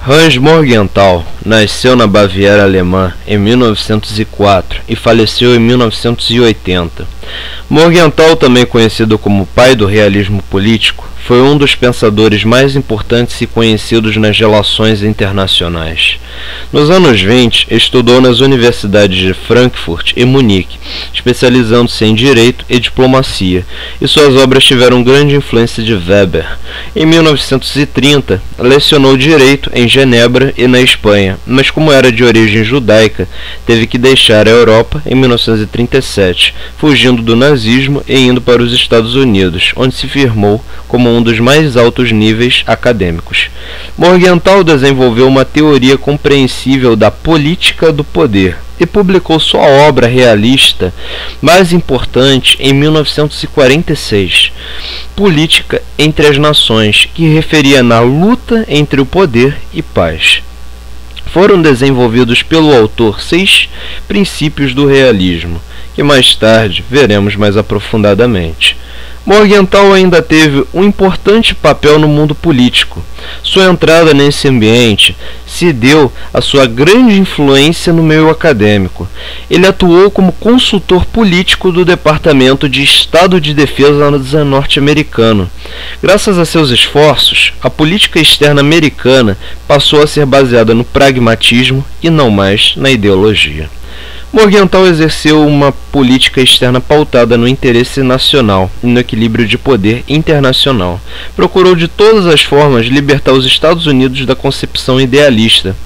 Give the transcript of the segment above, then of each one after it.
Hans Morgenthau nasceu na Baviera alemã em 1904 e faleceu em 1980. Morgenthau, também conhecido como pai do realismo político, foi um dos pensadores mais importantes e conhecidos nas relações internacionais. Nos anos 20, estudou nas universidades de Frankfurt e Munique, especializando-se em Direito e Diplomacia, e suas obras tiveram grande influência de Weber. Em 1930, lecionou Direito em Genebra e na Espanha, mas como era de origem judaica, teve que deixar a Europa em 1937, fugindo do nazismo e indo para os Estados Unidos, onde se firmou como um dos mais altos níveis acadêmicos. Morgenthau desenvolveu uma teoria compreensível da política do poder e publicou sua obra realista mais importante em 1946, Política entre as Nações, que referia na luta entre o poder e paz. Foram desenvolvidos pelo autor 6 princípios do realismo, que mais tarde veremos mais aprofundadamente. Morgenthau ainda teve um importante papel no mundo político. Sua entrada nesse ambiente se deu à sua grande influência no meio acadêmico. Ele atuou como consultor político do Departamento de Estado de Defesa norte-americano. Graças a seus esforços, a política externa americana passou a ser baseada no pragmatismo e não mais na ideologia. Morgenthau exerceu uma política externa pautada no interesse nacional e no equilíbrio de poder internacional. Procurou de todas as formas libertar os Estados Unidos da concepção idealista.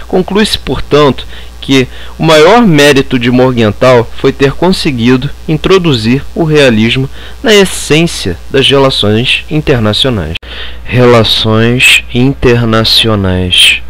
Conclui-se, portanto, que o maior mérito de Morgenthau foi ter conseguido introduzir o realismo na essência das relações internacionais. Relações internacionais.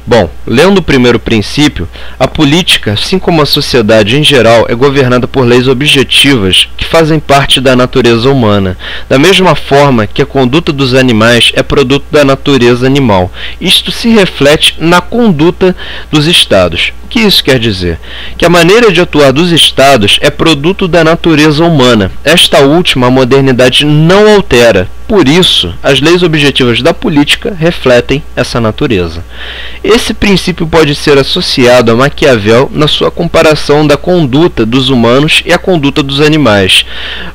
Bom, lendo o primeiro princípio, a política, assim como a sociedade em geral, é governada por leis objetivas que fazem parte da natureza humana, da mesma forma que a conduta dos animais é produto da natureza animal. Isto se reflete na conduta dos Estados. O que isso quer dizer? Que a maneira de atuar dos Estados é produto da natureza humana. Esta última a modernidade não altera. Por isso, as leis objetivas da política refletem essa natureza. Esse princípio pode ser associado a Maquiavel na sua comparação da conduta dos humanos e a conduta dos animais,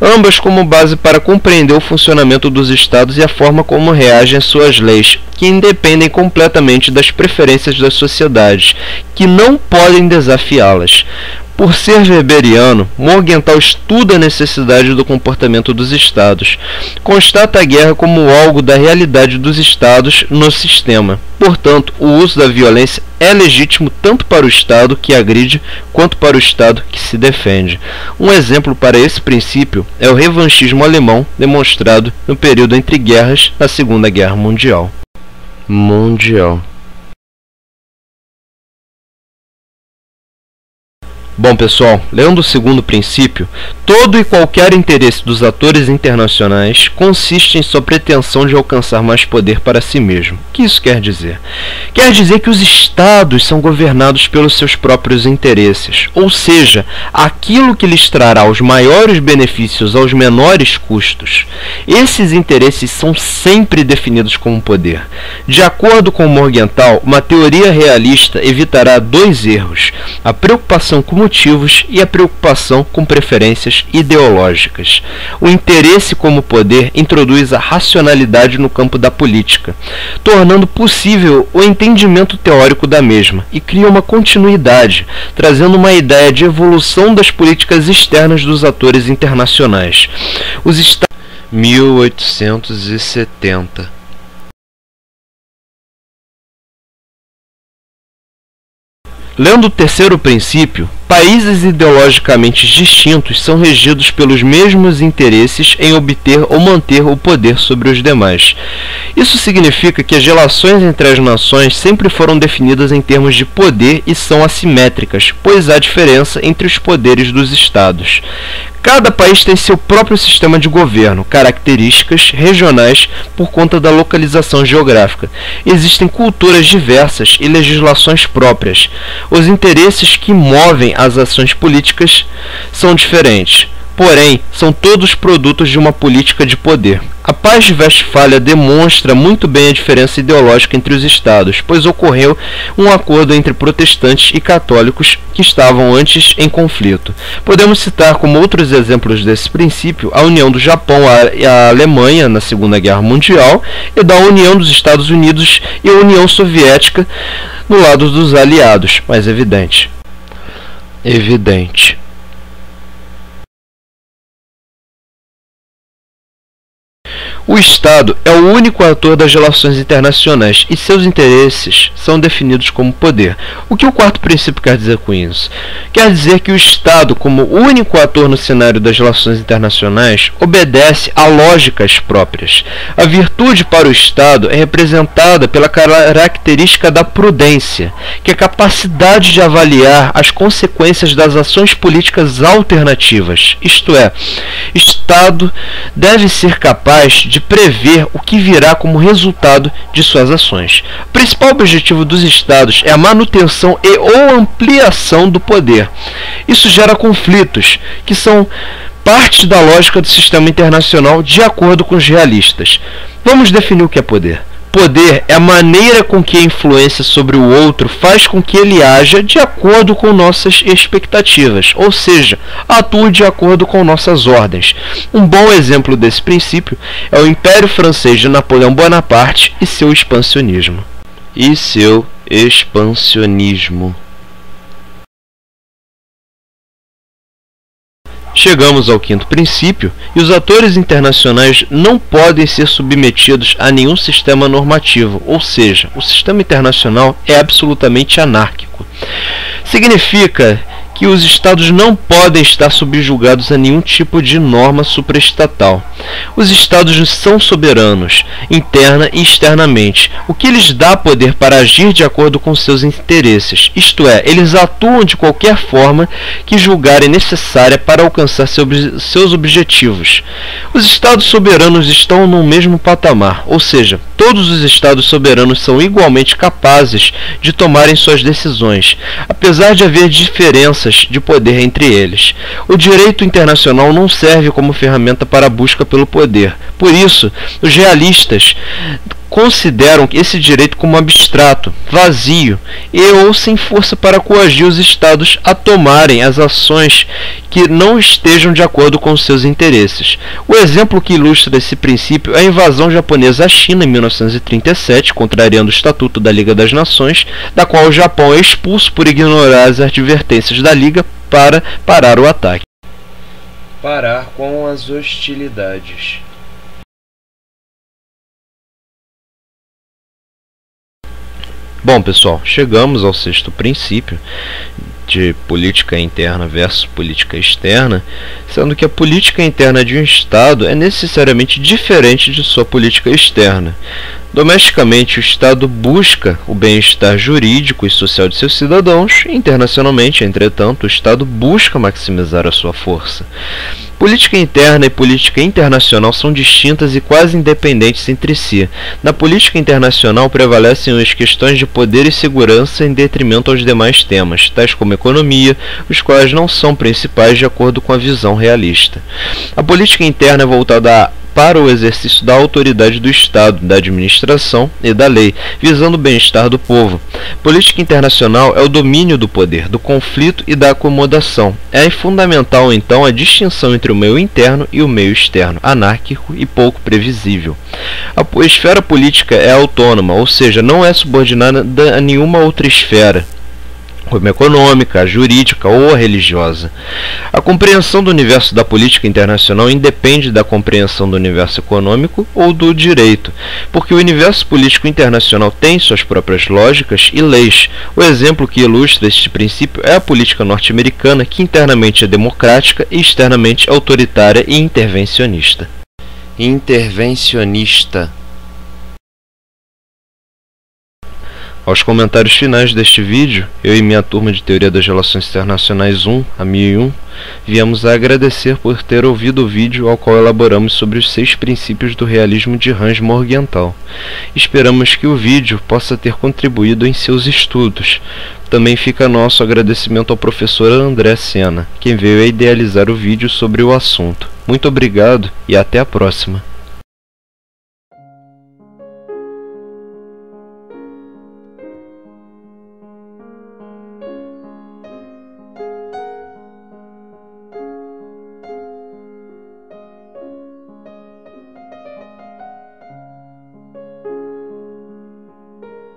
ambas como base para compreender o funcionamento dos Estados e a forma como reagem às suas leis, que independem completamente das preferências das sociedades, que não podem desafiá-las. Por ser weberiano, Morgenthau estuda a necessidade do comportamento dos Estados. Constata a guerra como algo da realidade dos Estados no sistema. Portanto, o uso da violência é legítimo tanto para o Estado que agride quanto para o Estado que se defende. Um exemplo para esse princípio é o revanchismo alemão demonstrado no período entre guerras na Segunda Guerra Mundial. Bom, pessoal, lendo o segundo princípio, todo e qualquer interesse dos atores internacionais consiste em sua pretensão de alcançar mais poder para si mesmo. O que isso quer dizer? Quer dizer que os Estados são governados pelos seus próprios interesses, ou seja, aquilo que lhes trará os maiores benefícios aos menores custos. Esses interesses são sempre definidos como poder. De acordo com Morgenthau, uma teoria realista evitará 2 erros: a preocupação com motivos e a preocupação com preferências ideológicas. O interesse como poder introduz a racionalidade no campo da política, tornando possível o entendimento teórico da mesma, e cria uma continuidade, trazendo uma ideia de evolução das políticas externas dos atores internacionais. Os Estados 1870. Lendo o terceiro princípio, países ideologicamente distintos são regidos pelos mesmos interesses em obter ou manter o poder sobre os demais. Isso significa que as relações entre as nações sempre foram definidas em termos de poder e são assimétricas, pois há diferença entre os poderes dos Estados. Cada país tem seu próprio sistema de governo, características regionais por conta da localização geográfica. Existem culturas diversas e legislações próprias. Os interesses que movem as ações políticas são diferentes. Porém, são todos produtos de uma política de poder. A Paz de Westfália demonstra muito bem a diferença ideológica entre os estados, pois ocorreu um acordo entre protestantes e católicos que estavam antes em conflito. Podemos citar como outros exemplos desse princípio a união do Japão e a Alemanha na Segunda Guerra Mundial e da união dos Estados Unidos e a União Soviética no lado dos aliados, mais evidente. O Estado é o único ator das relações internacionais e seus interesses são definidos como poder. O que o quarto princípio quer dizer com isso? Quer dizer que o Estado, como único ator no cenário das relações internacionais, obedece a lógicas próprias. A virtude para o Estado é representada pela característica da prudência, que é a capacidade de avaliar as consequências das ações políticas alternativas. Isto é, o Estado deve ser capaz de prever o que virá como resultado de suas ações. O principal objetivo dos Estados é a manutenção e ou ampliação do poder. Isso gera conflitos, que são parte da lógica do sistema internacional de acordo com os realistas. Vamos definir o que é poder. Poder é a maneira com que a influência sobre o outro faz com que ele haja de acordo com nossas expectativas, ou seja, atue de acordo com nossas ordens. Um bom exemplo desse princípio é o Império Francês de Napoleão Bonaparte e seu expansionismo. Chegamos ao quinto princípio, e os atores internacionais não podem ser submetidos a nenhum sistema normativo, ou seja, o sistema internacional é absolutamente anárquico. Significa que os Estados não podem estar subjugados a nenhum tipo de norma supraestatal. Os Estados são soberanos, interna e externamente, o que lhes dá poder para agir de acordo com seus interesses, isto é, eles atuam de qualquer forma que julgarem necessária para alcançar seus objetivos. Os Estados soberanos estão no mesmo patamar, ou seja, todos os Estados soberanos são igualmente capazes de tomarem suas decisões, apesar de haver diferenças de poder entre eles. O direito internacional não serve como ferramenta para a busca pelo poder. Por isso, os realistas consideram esse direito como abstrato, vazio e ou sem força para coagir os Estados a tomarem as ações que não estejam de acordo com seus interesses. O exemplo que ilustra esse princípio é a invasão japonesa à China em 1937, contrariando o Estatuto da Liga das Nações, da qual o Japão é expulso por ignorar as advertências da Liga para parar o ataque. Parar com as hostilidades. Bom, pessoal, chegamos ao sexto princípio de política interna versus política externa, sendo que a política interna de um Estado é necessariamente diferente de sua política externa. Domesticamente, o Estado busca o bem-estar jurídico e social de seus cidadãos. Internacionalmente, entretanto, o Estado busca maximizar a sua força. Política interna e política internacional são distintas e quase independentes entre si. Na política internacional prevalecem as questões de poder e segurança em detrimento aos demais temas, tais como economia, os quais não são principais de acordo com a visão realista. A política interna é voltada para o exercício da autoridade do Estado, da administração e da lei, visando o bem-estar do povo. Política internacional é o domínio do poder, do conflito e da acomodação. É fundamental, então, a distinção entre o meio interno e o meio externo, anárquico e pouco previsível. A esfera política é autônoma, ou seja, não é subordinada a nenhuma outra esfera, como a econômica, a jurídica ou a religiosa. A compreensão do universo da política internacional independe da compreensão do universo econômico ou do direito, porque o universo político internacional tem suas próprias lógicas e leis. O exemplo que ilustra este princípio é a política norte-americana, que internamente é democrática e externamente autoritária e intervencionista. Aos comentários finais deste vídeo, eu e minha turma de Teoria das Relações Internacionais 1, a 1001, viemos a agradecer por ter ouvido o vídeo ao qual elaboramos sobre os 6 princípios do realismo de Hans Morgenthau. Esperamos que o vídeo possa ter contribuído em seus estudos. Também fica nosso agradecimento ao professor André Sena, quem veio a idealizar o vídeo sobre o assunto. Muito obrigado e até a próxima!